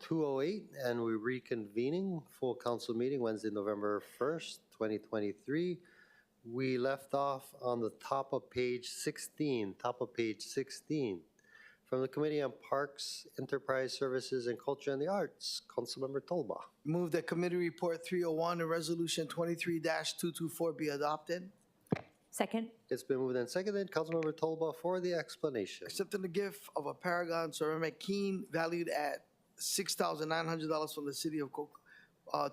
2:08, and we're reconvening full council meeting Wednesday, November 1st, 2023. We left off on the top of page 16, From the Committee on Parks, Enterprise Services, and Culture and the Arts, Councilmember Tolba. Move that Committee Report 301 and Resolution 23-224 be adopted. Second. It's been moved and seconded. Councilmember Tolba for the explanation. Accepting the gift of a Paragon ceramic keen valued at $6,900 from the city of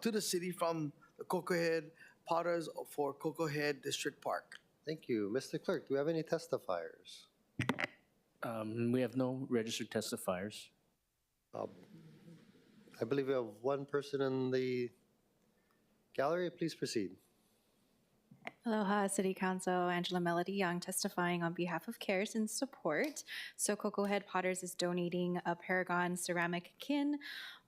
to the city from the Cocoa Head Potters for Cocoa Head District Park. Thank you. Mr. Clerk, do we have any testifiers? We have no registered testifiers. I believe we have one person in the gallery. Please proceed. Aloha, City Council. Angela Melody Young testifying on behalf of CARES in support. So Cocoa Head Potters is donating a Paragon ceramic kin,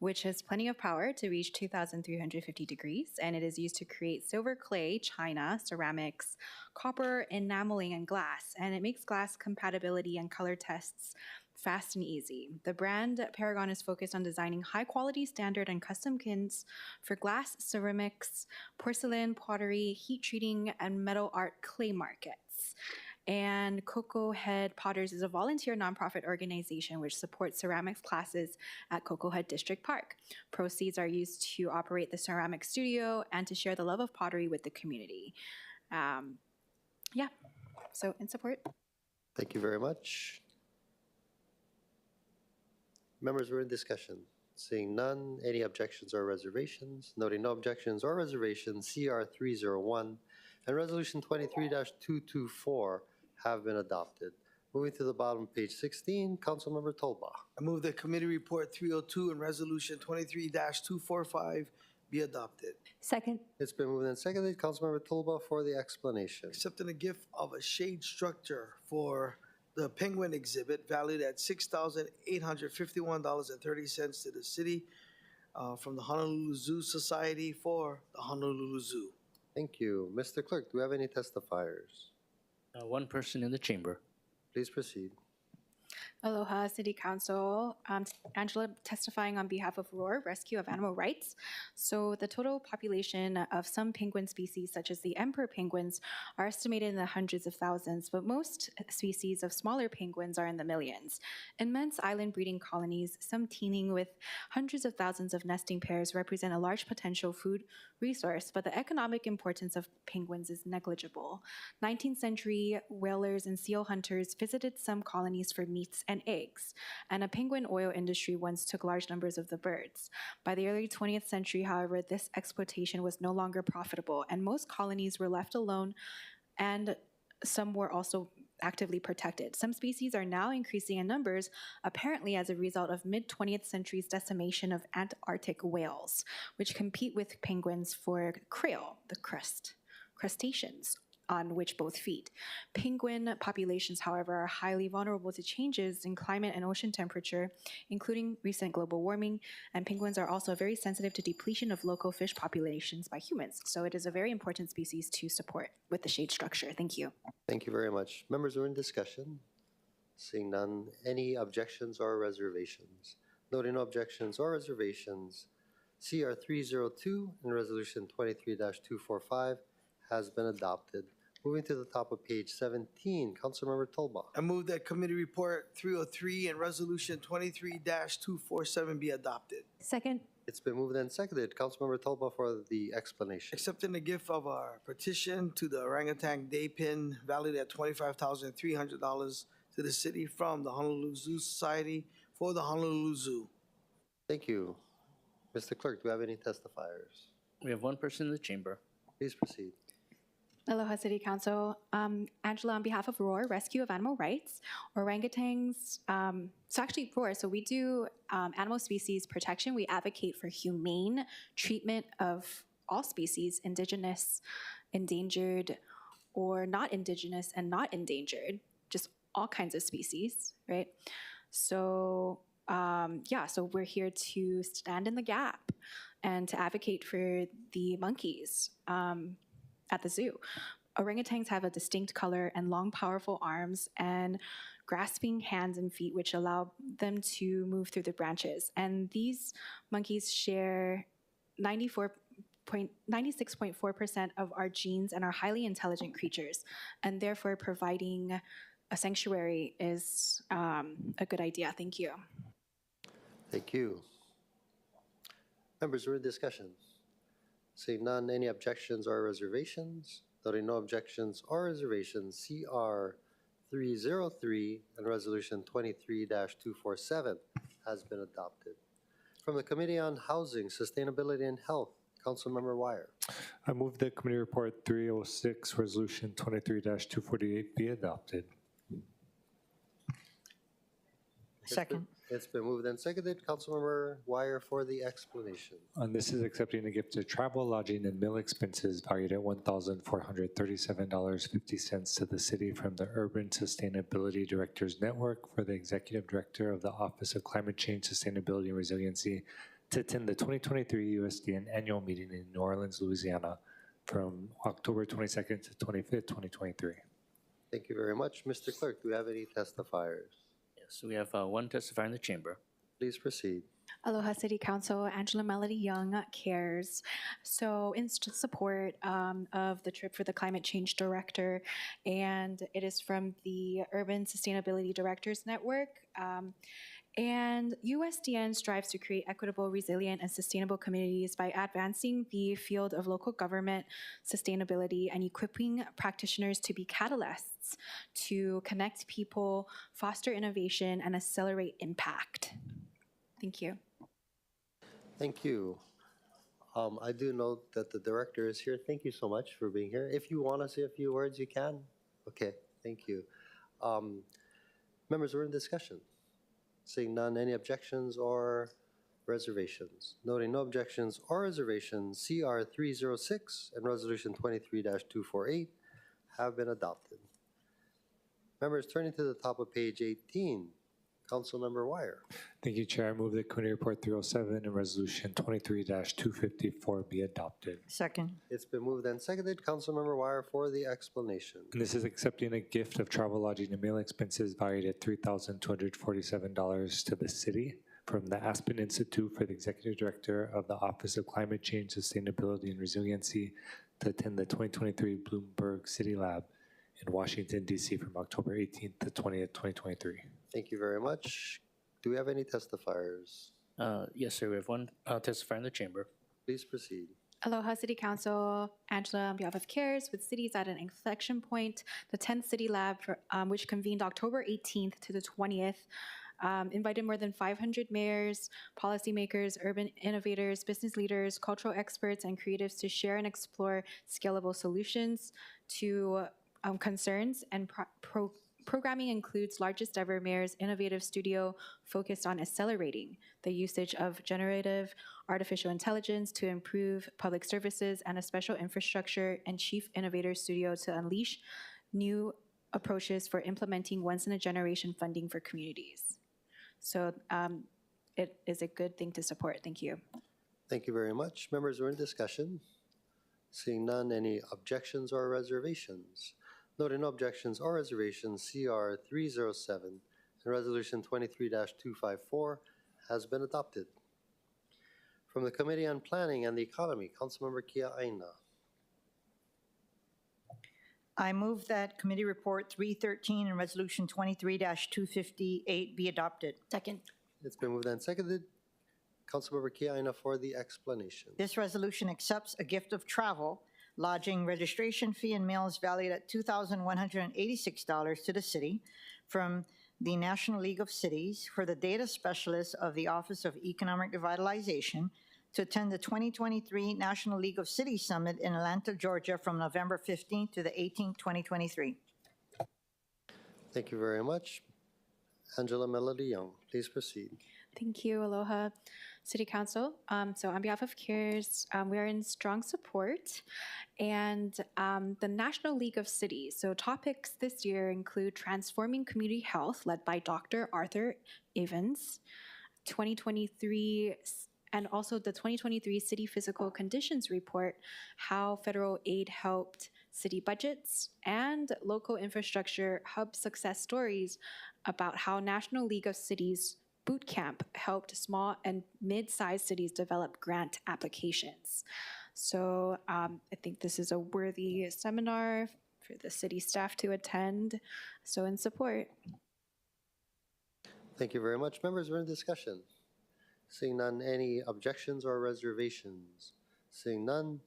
which has plenty of power to reach 2,350 degrees, and it is used to create silver clay, china, ceramics, copper, enameling, and glass. And it makes glass compatibility and color tests fast and easy. The brand Paragon is focused on designing high-quality standard and custom kins for glass, ceramics, porcelain, pottery, heat treating, and metal art clay markets. And Cocoa Head Potters is a volunteer nonprofit organization which supports ceramics classes at Cocoa Head District Park. Proceeds are used to operate the ceramic studio and to share the love of pottery with the community. So in support. Thank you very much. Members, we're in discussion. Seeing none, any objections or reservations? Noting no objections or reservations, CR 301 and Resolution 23-224 have been adopted. Moving to the bottom of page 16, Councilmember Tolba. I move that Committee Report 302 and Resolution 23-245 be adopted. Second. It's been moved and seconded. Councilmember Tolba for the explanation. Accepting a gift of a shade structure for the Penguin exhibit valued at $6,851.30 to the city from the Honolulu Zoo Society for the Honolulu Zoo. Thank you. Mr. Clerk, do we have any testifiers? One person in the chamber. Please proceed. Aloha, City Council. Angela testifying on behalf of ROAR, Rescue of Animal Rights. So the total population of some penguin species, such as the emperor penguins, are estimated in the hundreds of thousands, but most species of smaller penguins are in the millions. Immense island breeding colonies, some teeming with hundreds of thousands of nesting pairs, represent a large potential food resource, but the economic importance of penguins is negligible. 19th century whalers and seal hunters visited some colonies for meats and eggs, and a penguin oil industry once took large numbers of the birds. By the early 20th century, however, this exploitation was no longer profitable, and most colonies were left alone, and some were also actively protected. Some species are now increasing in numbers, apparently as a result of mid-20th century's decimation of Antarctic whales, which compete with penguins for krill, the crustaceans on which both feed. Penguin populations, however, are highly vulnerable to changes in climate and ocean temperature, including recent global warming, and penguins are also very sensitive to depletion of local fish populations by humans. So it is a very important species to support with the shade structure. Thank you. Thank you very much. Members, we're in discussion. Seeing none, any objections or reservations? Noting no objections or reservations, CR 302 and Resolution 23-245 has been adopted. Moving to the top of page 17, Councilmember Tolba. I move that Committee Report 303 and Resolution 23-247 be adopted. Second. It's been moved and seconded. Councilmember Tolba for the explanation. Accepting the gift of our petition to the orangutan day pin valued at $25,300 to the city from the Honolulu Zoo Society for the Honolulu Zoo. Thank you. Mr. Clerk, do we have any testifiers? We have one person in the chamber. Please proceed. Aloha, City Council. Angela, on behalf of ROAR, Rescue of Animal Rights, orangutans, so actually ROAR, so we do animal species protection. We advocate for humane treatment of all species, indigenous, endangered, or not indigenous and not endangered, just all kinds of species, right? So so we're here to stand in the gap and to advocate for the monkeys at the zoo. orangutans have a distinct color and long, powerful arms and grasping hands and feet, which allow them to move through the branches. And these monkeys share 96.4% of our genes and are highly intelligent creatures, and therefore providing a sanctuary is a good idea. Thank you. Thank you. Members, we're in discussion. Seeing none, any objections or reservations? Noting no objections or reservations, CR 303 and Resolution 23-247 has been adopted. From the Committee on Housing, Sustainability and Health, Councilmember Wire. I move that Committee Report 306, Resolution 23-248 be adopted. Second. It's been moved and seconded. Councilmember Wire for the explanation. And this is accepting a gift of travel, lodging, and meal expenses valued at $1,437.50 to the city from the Urban Sustainability Directors Network for the Executive Director of the Office of Climate Change, Sustainability, and Resiliency to attend the 2023 USDN Annual Meeting in New Orleans, Louisiana from October 22nd to 25th, 2023. Thank you very much. Mr. Clerk, do we have any testifiers? Yes, we have one testifier in the chamber. Please proceed. Aloha City Council, Angela Melody Young, CARES. So in support of the trip for the Climate Change Director, and it is from the Urban Sustainability Directors Network. And USDN strives to create equitable, resilient, and sustainable communities by advancing the field of local government sustainability and equipping practitioners to be catalysts to connect people, foster innovation, and accelerate impact. Thank you. Thank you. I do note that the director is here. Thank you so much for being here. If you want to say a few words, you can. Okay, thank you. Members, we're in discussion. Seeing none, any objections or reservations? Noting no objections or reservations, CR 306 and Resolution 23-248 have been adopted. Members, turning to the top of page 18, Councilmember Wire. Thank you, Chair. I move that Committee Report 307 and Resolution 23-254 be adopted. Second. It's been moved and seconded. Councilmember Wire for the explanation. And this is accepting a gift of travel, lodging, and meal expenses valued at $3,247 to the city from the Aspen Institute for the Executive Director of the Office of Climate Change, Sustainability, and Resiliency to attend the 2023 Bloomberg City Lab in Washington, D.C. from October 18th to 20th, 2023. Thank you very much. Do we have any testifiers? Yes, sir. We have one testifier in the chamber. Please proceed. Aloha City Council, Angela on behalf of CARES, with cities at an inflection point. The 10th City Lab, which convened October 18th to the 20th, invited more than 500 mayors, policymakers, urban innovators, business leaders, cultural experts, and creatives to share and explore scalable solutions to concerns. And programming includes largest ever mayor's innovative studio focused on accelerating the usage of generative artificial intelligence to improve public services, and a special infrastructure and chief innovator studio to unleash new approaches for implementing once-in-a-generation funding for communities. So it is a good thing to support. Thank you. Thank you very much. Members, we're in discussion. Seeing none, any objections or reservations? Noting no objections or reservations, CR 307 and Resolution 23-254 has been adopted. From the Committee on Planning and the Economy, Councilmember Kia Aina. I move that Committee Report 313 and Resolution 23-258 be adopted. Second. It's been moved and seconded. Councilmember Kia Aina for the explanation. This resolution accepts a gift of travel, lodging, registration fee, and meals valued at $2,186 to the city from the National League of Cities for the data specialist of the Office of Economic Revitalization to attend the 2023 National League of Cities Summit in Atlanta, Georgia from November 15th to the 18th, 2023. Thank you very much. Angela Melody Young, please proceed. Thank you, Aloha City Council. So on behalf of CARES, we are in strong support. And the National League of Cities. So topics this year include transforming community health, led by Dr. Arthur Evans, 2023, and also the 2023 City Physical Conditions Report, how federal aid helped city budgets, and local infrastructure hub success stories about how National League of Cities Boot Camp helped small and mid-sized cities develop grant applications. So I think this is a worthy seminar for the city staff to attend. So in support. Thank you very much. Members, we're in discussion. Seeing none, any objections or reservations? Seeing none,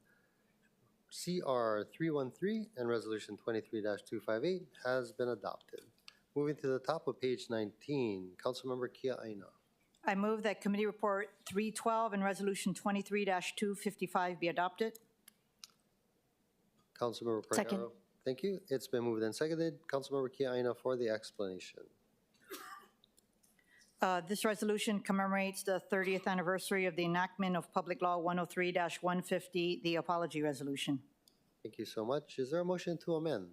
CR 313 and Resolution 23-258 has been adopted. Moving to the top of page 19, Councilmember Kia Aina. I move that Committee Report 312 and Resolution 23-255 be adopted. Councilmember Second. Cordero. Thank you. It's been moved and seconded. Councilmember Kia Aina for the explanation. This resolution commemorates the 30th anniversary of the enactment of Public Law 103-150, the Apology Resolution. Thank you so much. Is there a motion to amend?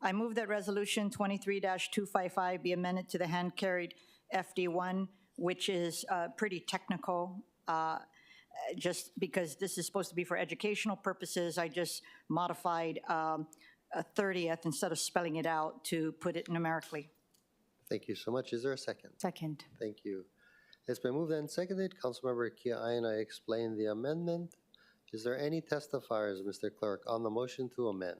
I move that Resolution 23-255 be amended to the hand-carried FD1, which is pretty technical. Just because this is supposed to be for educational purposes, I just modified a 30th instead of spelling it out to put it numerically. Thank you so much. Is there a second? Second. Thank you. It's been moved and seconded. Councilmember Kia Aina explained the amendment. Is there any testifiers, Mr. Clerk, on the motion to amend?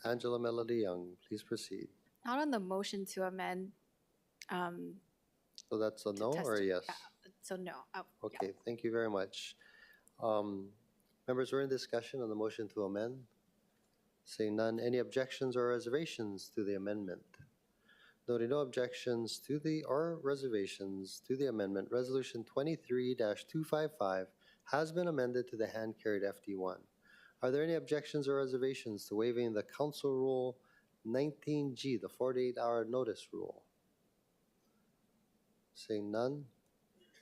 Angela Melody Young, please proceed. Not on the motion to amend. So that's a no or a yes? So no. Oh, yeah. Okay, thank you very much. Members, we're in discussion on the motion to amend. Seeing none, any objections or reservations to the amendment? Noting no objections to the or reservations to the amendment, Resolution 23-255 has been amended to the hand-carried FD1. Are there any objections or reservations to waiving the Council Rule 19G, the 48-hour notice rule? Seeing none,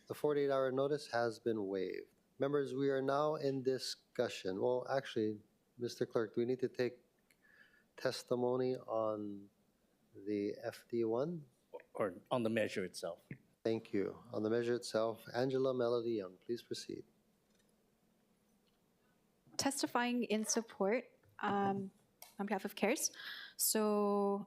the 48-hour notice has been waived. Members, we are now in discussion. Well, actually, Mr. Clerk, do we need to take testimony on the FD1? Or on the measure itself. Thank you. On the measure itself, Angela Melody Young, please proceed. Testifying in support on behalf of CARES. So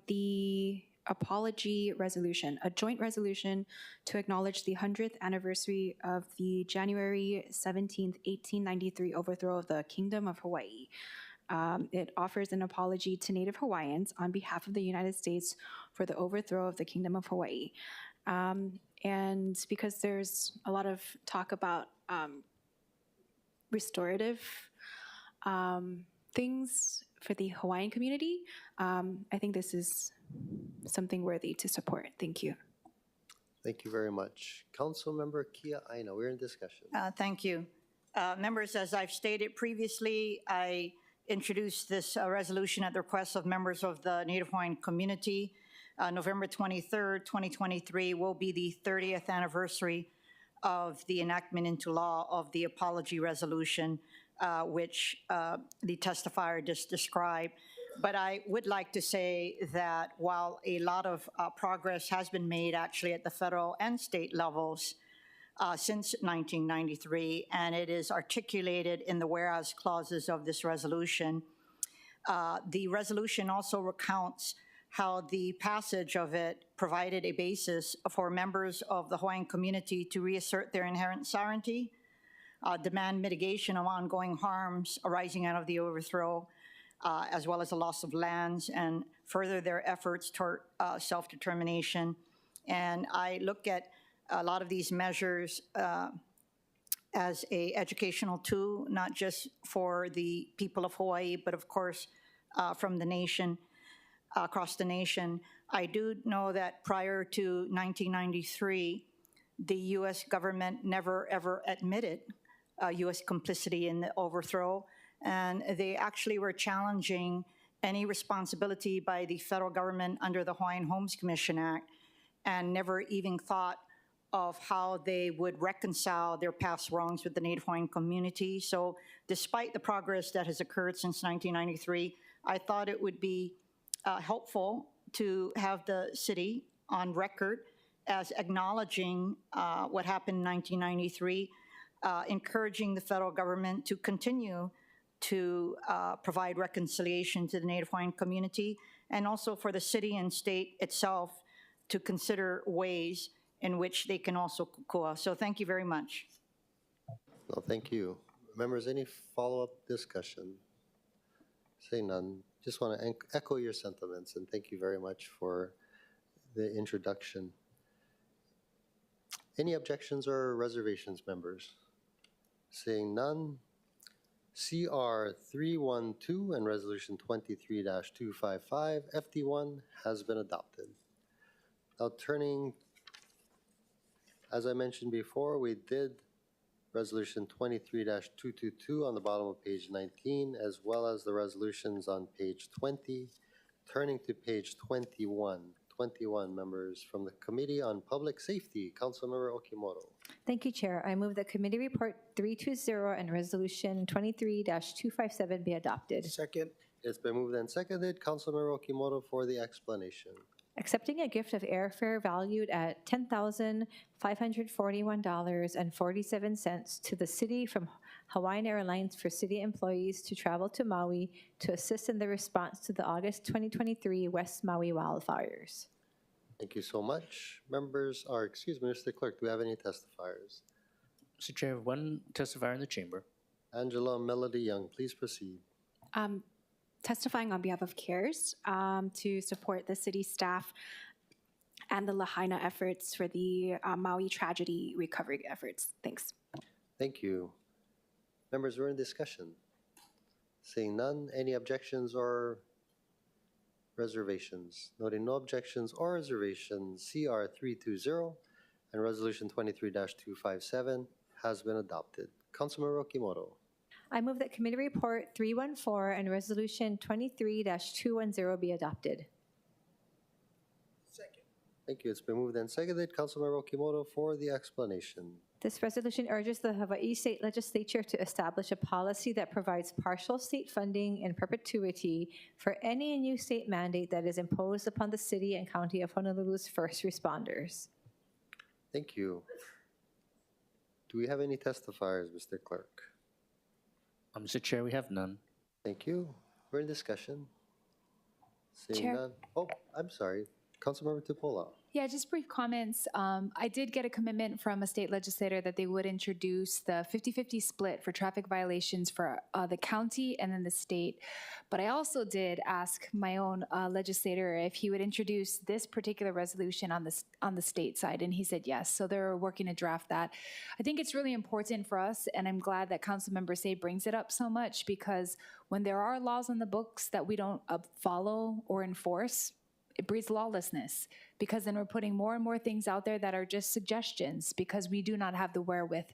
the apology resolution, a joint resolution to acknowledge the 100th anniversary of the January 17th, 1893 overthrow of the Kingdom of Hawaii. It offers an apology to Native Hawaiians on behalf of the United States for the overthrow of the Kingdom of Hawaii. And because there's a lot of talk about restorative things for the Hawaiian community, I think this is something worthy to support. Thank you. Thank you very much. Councilmember Kia Aina, we're in discussion. Thank you. Members, as I've stated previously, I introduced this resolution at the request of members of the Native Hawaiian community. November 23rd, 2023 will be the 30th anniversary of the enactment into law of the apology resolution, which the testifier just described. But I would like to say that while a lot of progress has been made actually at the federal and state levels since 1993, and it is articulated in the whereas clauses of this resolution, the resolution also recounts how the passage of it provided a basis for members of the Hawaiian community to reassert their inherent sovereignty, demand mitigation of ongoing harms arising out of the overthrow, as well as the loss of lands, and further their efforts toward self-determination. And I look at a lot of these measures as an educational tool, not just for the people of Hawaii, but of course from the nation, across the nation. I do know that prior to 1993, the U.S. government never ever admitted U.S. complicity in the overthrow, and they actually were challenging any responsibility by the federal government under the Hawaiian Homes Commission Act, and never even thought of how they would reconcile their past wrongs with the Native Hawaiian community. So despite the progress that has occurred since 1993, I thought it would be helpful to have the city on record as acknowledging what happened in 1993, encouraging the federal government to continue to provide reconciliation to the Native Hawaiian community, and also for the city and state itself to consider ways in which they can also kukua. So thank you very much. Well, thank you. Members, any follow-up discussion? Seeing none, just want to echo your sentiments and thank you very much for the introduction. Any objections or reservations, members? Seeing none, CR 312 and Resolution 23-255, FD1, has been adopted. Now turning, as I mentioned before, we did Resolution 23-222 on the bottom of page 19, as well as the resolutions on page 20. Turning to page 21, members from the Committee on Public Safety, Councilmember Okimoto. Thank you, Chair. I move that Committee Report 320 and Resolution 23-257 be adopted. Second. It's been moved and seconded. Councilmember Okimoto for the explanation. Accepting a gift of airfare valued at $10,541.47 to the city from Hawaiian Airlines for city employees to travel to Maui to assist in the response to the August 2023 West Maui wildfires. Thank you so much. Members, or excuse me, Mr. Clerk, do we have any testifiers? Mr. Chair, one testifier in the chamber. Angela Melody Young, please proceed. Testifying on behalf of CARES to support the city staff and the Lahaina efforts for the Maui tragedy recovery efforts. Thanks. Thank you. Members, we're in discussion. Seeing none, any objections or reservations? Noting no objections or reservations, CR 320 and Resolution 23-257 has been adopted. Councilmember Okimoto. I move that Committee Report 314 and Resolution 23-210 be adopted. Second. Thank you. It's been moved and seconded. Councilmember Okimoto for the explanation. This resolution urges the Hawaii State Legislature to establish a policy that provides partial state funding in perpetuity for any new state mandate that is imposed upon the city and county of Honolulu's first responders. Thank you. Do we have any testifiers, Mr. Clerk? Mr. Chair, we have none. Thank you. We're in discussion. Seeing Chair. none. Oh, I'm sorry. Councilmember Tupola. Yeah, just brief comments. I did get a commitment from a state legislator that they would introduce the 50-50 split for traffic violations for the county and then the state. But I also did ask my own legislator if he would introduce this particular resolution on the state side, and he said yes. So they're working to draft that. I think it's really important for us, and I'm glad that Councilmember Say brings it up so much, because when there are laws on the books that we don't follow or enforce, it breeds lawlessness, because then we're putting more and more things out there that are just suggestions because we do not have the wherewith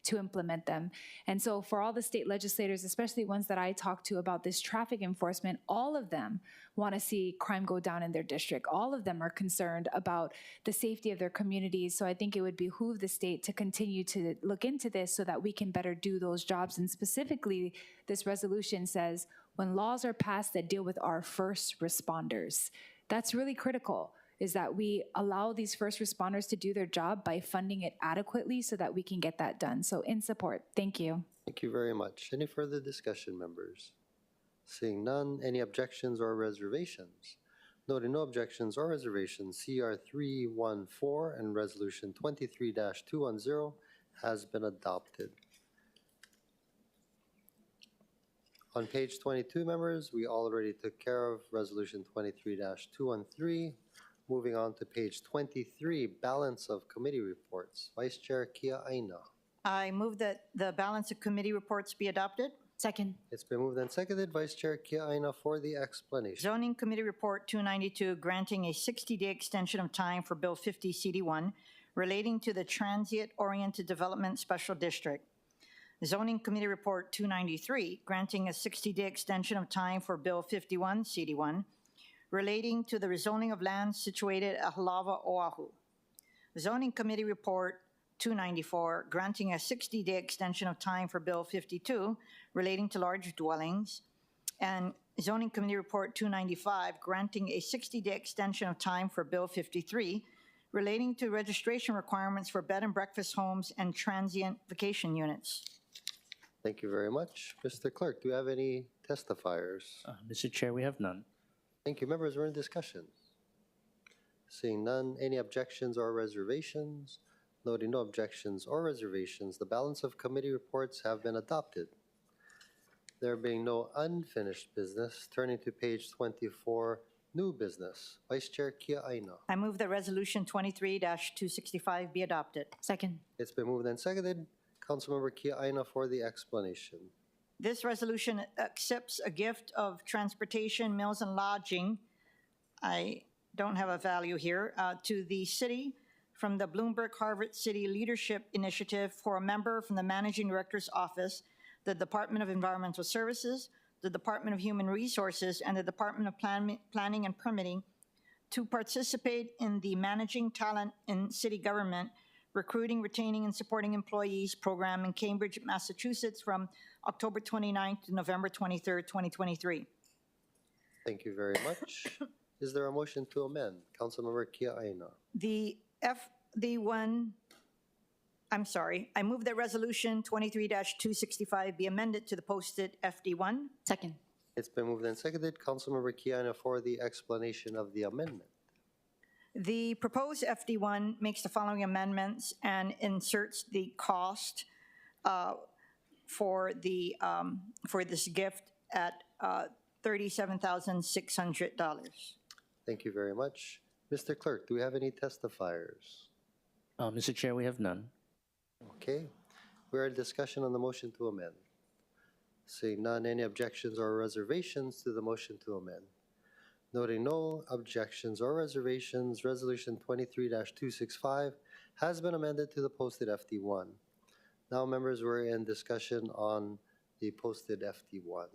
to implement them. And so for all the state legislators, especially ones that I talk to about this traffic enforcement, all of them want to see crime go down in their district. All of them are concerned about the safety of their communities. So I think it would behoove the state to continue to look into this so that we can better do those jobs. And specifically, this resolution says when laws are passed that deal with our first responders. That's really critical, is that we allow these first responders to do their job by funding it adequately so that we can get that done. So in support, thank you. Thank you very much. Any further discussion, members? Seeing none, any objections or reservations? Noting no objections or reservations, CR 314 and Resolution 23-210 has been adopted. On page 22, members, we already took care of Resolution 23-213. Moving on to page 23, balance of committee reports. Vice Chair Kia Aina. I move that the balance of committee reports be adopted. Second. It's been moved and seconded. Vice Chair Kia Aina for the explanation. Zoning Committee Report 292, granting a 60-day extension of time for Bill 50 CD1 relating to the Transient-Oriented Development Special District. Zoning Committee Report 293, granting a 60-day extension of time for Bill 51 CD1 relating to the rezoning of lands situated at Halawa, Oahu. Zoning Committee Report 294, granting a 60-day extension of time for Bill 52 relating to large dwellings. And Zoning Committee Report 295, granting a 60-day extension of time for Bill 53 relating to registration requirements for bed and breakfast homes and transient vacation units. Thank you very much. Mr. Clerk, do you have any testifiers? Mr. Chair, we have none. Thank you. Members, we're in discussion. Seeing none, any objections or reservations? Noting no objections or reservations, the balance of committee reports have been adopted. There being no unfinished business, turning to page 24, new business. Vice Chair Kia Aina. I move that Resolution 23-265 be adopted. Second. It's been moved and seconded. Councilmember Kia Aina for the explanation. This resolution accepts a gift of transportation, meals, and lodging. I don't have a value here, to the city from the Bloomberg Harvard City Leadership Initiative for a member from the Managing Director's Office, the Department of Environmental Services, the Department of Human Resources, and the Department of Planning and Permitting to participate in the Managing Talent in City Government, Recruiting, Retaining, and Supporting Employees program in Cambridge, Massachusetts from October 29th to November 23rd, 2023. Thank you very much. Is there a motion to amend? Councilmember Kia Aina. I move that Resolution 23-265 be amended to the posted FD1. Second. It's been moved and seconded. Councilmember Kia Aina for the explanation of the amendment. The proposed FD1 makes the following amendments and inserts the cost for this gift at $37,600. Thank you very much. Mr. Clerk, do we have any testifiers? Mr. Chair, we have none. Okay. We are in discussion on the motion to amend. Seeing none, any objections or reservations to the motion to amend? Noting no objections or reservations, Resolution 23-265 has been amended to the posted FD1. Now, members, we're in discussion on the posted FD1.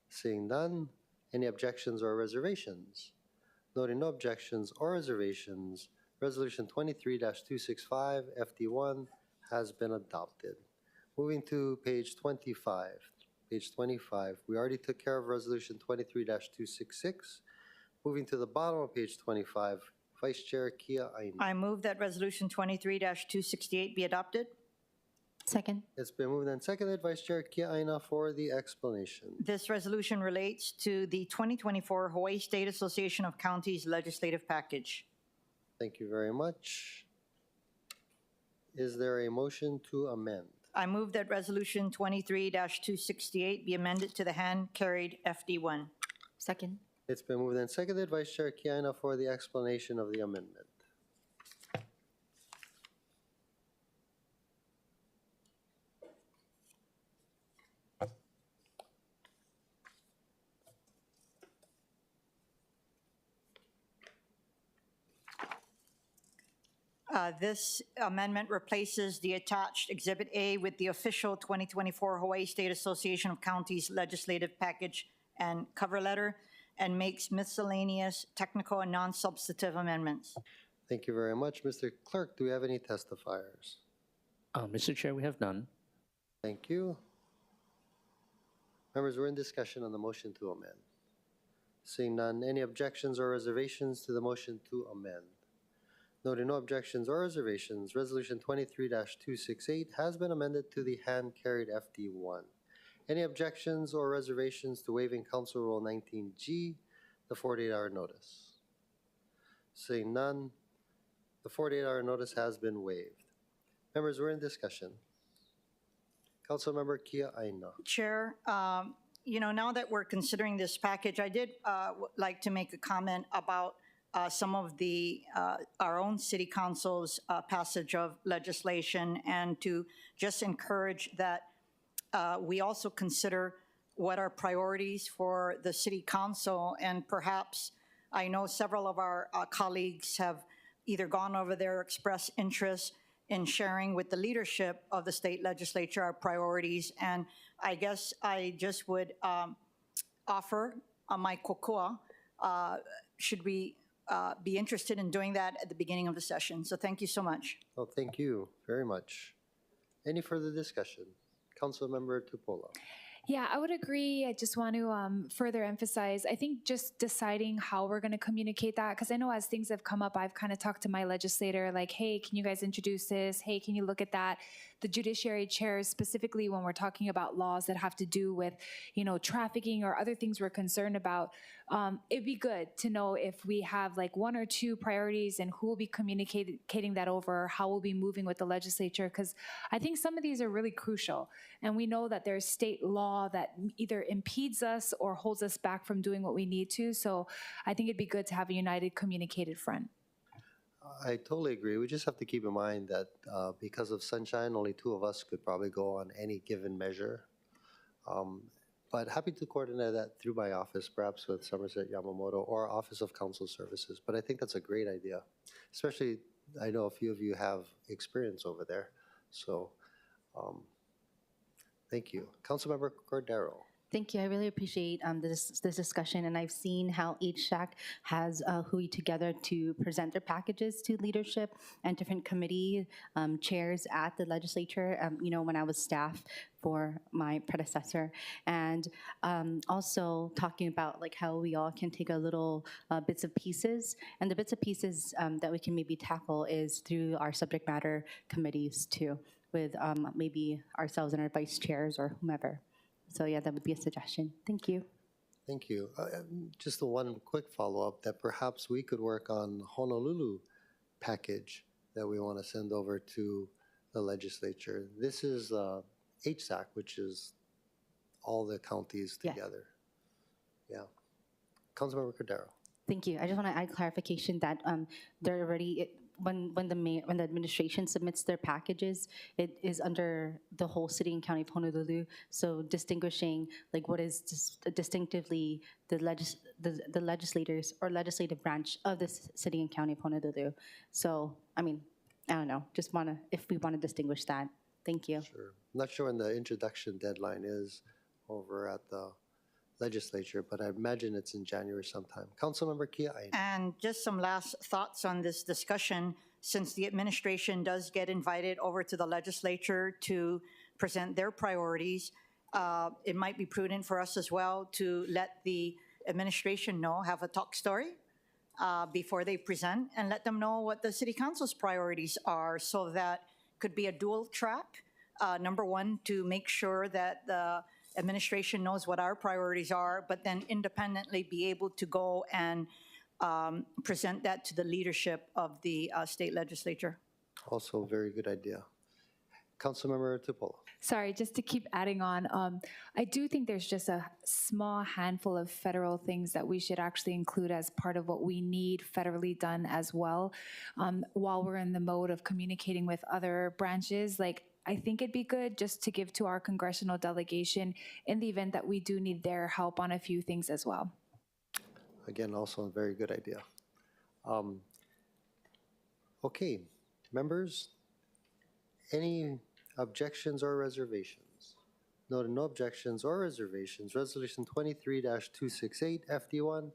Seeing none, any objections or reservations? Noting no objections or reservations, Resolution 23-265 FD1 has been adopted. Moving to page 25. Page 25, we already took care of Resolution 23-266. Moving to the bottom of page 25, Vice Chair Kia Aina. I move that Resolution 23-268 be adopted. Second. It's been moved and seconded. Vice Chair Kia Aina for the explanation. This resolution relates to the 2024 Hawaii State Association of Counties legislative package. Thank you very much. Is there a motion to amend? I move that Resolution 23-268 be amended to the hand-carried FD1. Second. It's been moved and seconded. Vice Chair Kia Aina for the explanation of the amendment. This amendment replaces the attached Exhibit A with the official 2024 Hawaii State Association of Counties legislative package and cover letter and makes miscellaneous technical and non-substantive amendments. Thank you very much. Mr. Clerk, do we have any testifiers? Mr. Chair, we have none. Thank you. Members, we're in discussion on the motion to amend. Seeing none, any objections or reservations to the motion to amend? Noting no objections or reservations, Resolution 23-268 has been amended to the hand-carried FD1. Any objections or reservations to waiving Council Rule 19G, the 48-hour notice? Seeing none, the 48-hour notice has been waived. Members, we're in discussion. Councilmember Kia Aina. Chair, now that we're considering this package, I did like to make a comment about some of our own city council's passage of legislation and to just encourage that we also consider what are priorities for the city council. And perhaps I know several of our colleagues have either gone over there or expressed interest in sharing with the leadership of the state legislature our priorities. And I guess I just would offer my kokua, should we be interested in doing that at the beginning of the session. So thank you so much. Well, thank you very much. Any further discussion? Councilmember Tupola. Yeah, I would agree. I just want to further emphasize, I think just deciding how we're going to communicate that, because I know as things have come up, I've kind of talked to my legislator, like, hey, can you guys introduce this? Hey, can you look at that? The judiciary chairs, specifically when we're talking about laws that have to do with, trafficking or other things we're concerned about, it'd be good to know if we have like one or two priorities and who will be communicating that over, how we'll be moving with the legislature, because I think some of these are really crucial. And we know that there's state law that either impedes us or holds us back from doing what we need to. So I think it'd be good to have a united, communicated front. I totally agree. We just have to keep in mind that because of sunshine, only two of us could probably go on any given measure. But happy to coordinate that through my office, perhaps with Somerset Yamamoto or Office of Council Services. But I think that's a great idea, especially I know a few of you have experience over there. So thank you. Councilmember Cordero. Thank you. I really appreciate this discussion, and I've seen how each SHAC has hooey together to present their packages to leadership and different committee chairs at the legislature. When I was staff for my predecessor, and also talking about like how we all can take a little bits of pieces, and the bits of pieces that we can maybe tackle is through our subject matter committees too, with maybe ourselves and our vice chairs or whomever. So yeah, that would be a suggestion. Thank you. Thank you. Just the one quick follow-up that perhaps we could work on Honolulu package that we want to send over to the legislature. This is HSAC, which is all the counties together. Yeah. Councilmember Cordero. Thank you. I just want to add clarification that they're already when the administration submits their packages, it is under the whole city and county of Honolulu. So distinguishing like what is distinctively the legislators or legislative branch of the city and county of Honolulu. So I don't know. Just if we want to distinguish that. Thank you. Sure. I'm not sure when the introduction deadline is over at the legislature, but I imagine it's in January sometime. Councilmember Kiai. And just some last thoughts on this discussion, since the administration does get invited over to the legislature to present their priorities, it might be prudent for us as well to let the administration know, have a talk story before they present, and let them know what the city council's priorities are, so that could be a dual track. Number one, to make sure that the administration knows what our priorities are, but then independently be able to go and present that to the leadership of the state legislature. Also a very good idea. Councilmember Tupola. Sorry, just to keep adding on, I do think there's just a small handful of federal things that we should actually include as part of what we need federally done as well. While we're in the mode of communicating with other branches, like I think it'd be good just to give to our congressional delegation in the event that we do need their help on a few things as well. Again, also a very good idea. Okay, members, any objections or reservations? Noted no objections or reservations. Resolution 23-268 FD1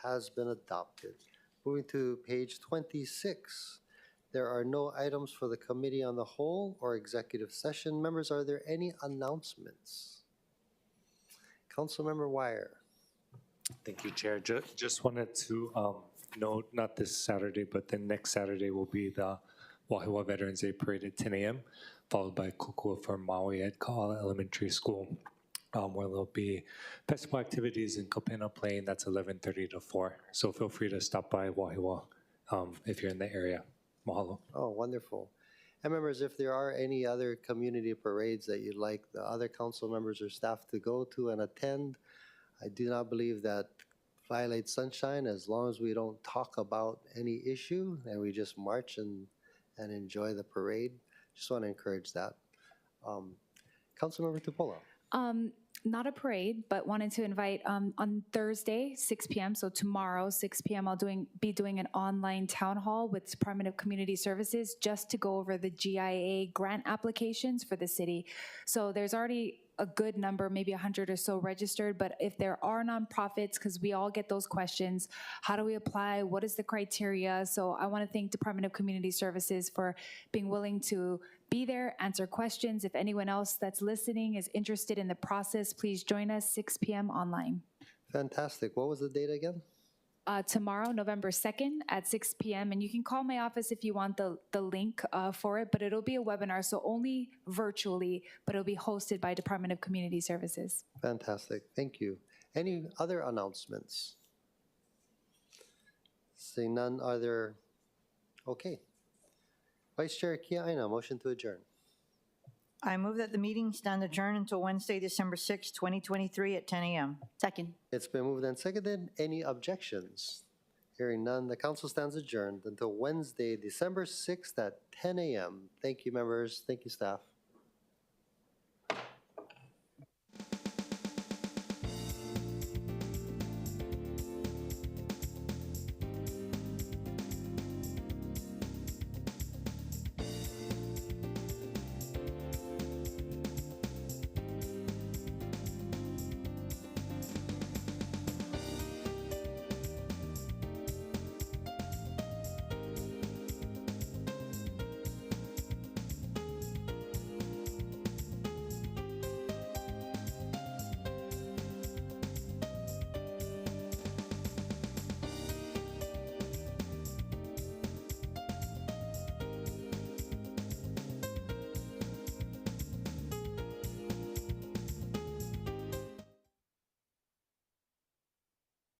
has been adopted. Moving to page 26. There are no items for the committee on the whole or executive session. Members, are there any announcements? Councilmember Wire. Thank you, Chair. Just wanted to note, not this Saturday, but the next Saturday will be the Wahiawa Veterans Day Parade at 10 a.m., followed by Kukua for Maui at Kaala Elementary School, where there'll be festival activities in Kopena Plain. That's 11:30 to 4. So feel free to stop by Wahiawa if you're in the area. Mahalo. Oh, wonderful. And members, if there are any other community parades that you'd like the other council members or staff to go to and attend, I do not believe that violates sunshine as long as we don't talk about any issue and we just march and enjoy the parade. Just want to encourage that. Councilmember Tupola. Not a parade, but wanted to invite on Thursday, 6 p.m., so tomorrow, 6 p.m., I'll be doing an online town hall with Department of Community Services just to go over the GIA grant applications for the city. So there's already a good number, maybe 100 or so registered, but if there are nonprofits, because we all get those questions, how do we apply? What is the criteria? So I want to thank Department of Community Services for being willing to be there, answer questions. If anyone else that's listening is interested in the process, please join us 6 p.m. online. Fantastic. What was the date again? Tomorrow, November 2nd at 6 p.m. And you can call my office if you want the link for it, but it'll be a webinar, so only virtually, but it'll be hosted by Department of Community Services. Fantastic. Thank you. Any other announcements? Seeing none, are there? Okay. Vice Chair Kia Aina, motion to adjourn. I move that the meeting stand adjourned until Wednesday, December 6, 2023 at 10 a.m. Second. It's been moved and seconded. Any objections? Hearing none, the council stands adjourned until Wednesday, December 6th at 10 a.m. Thank you, members. Thank you, staff.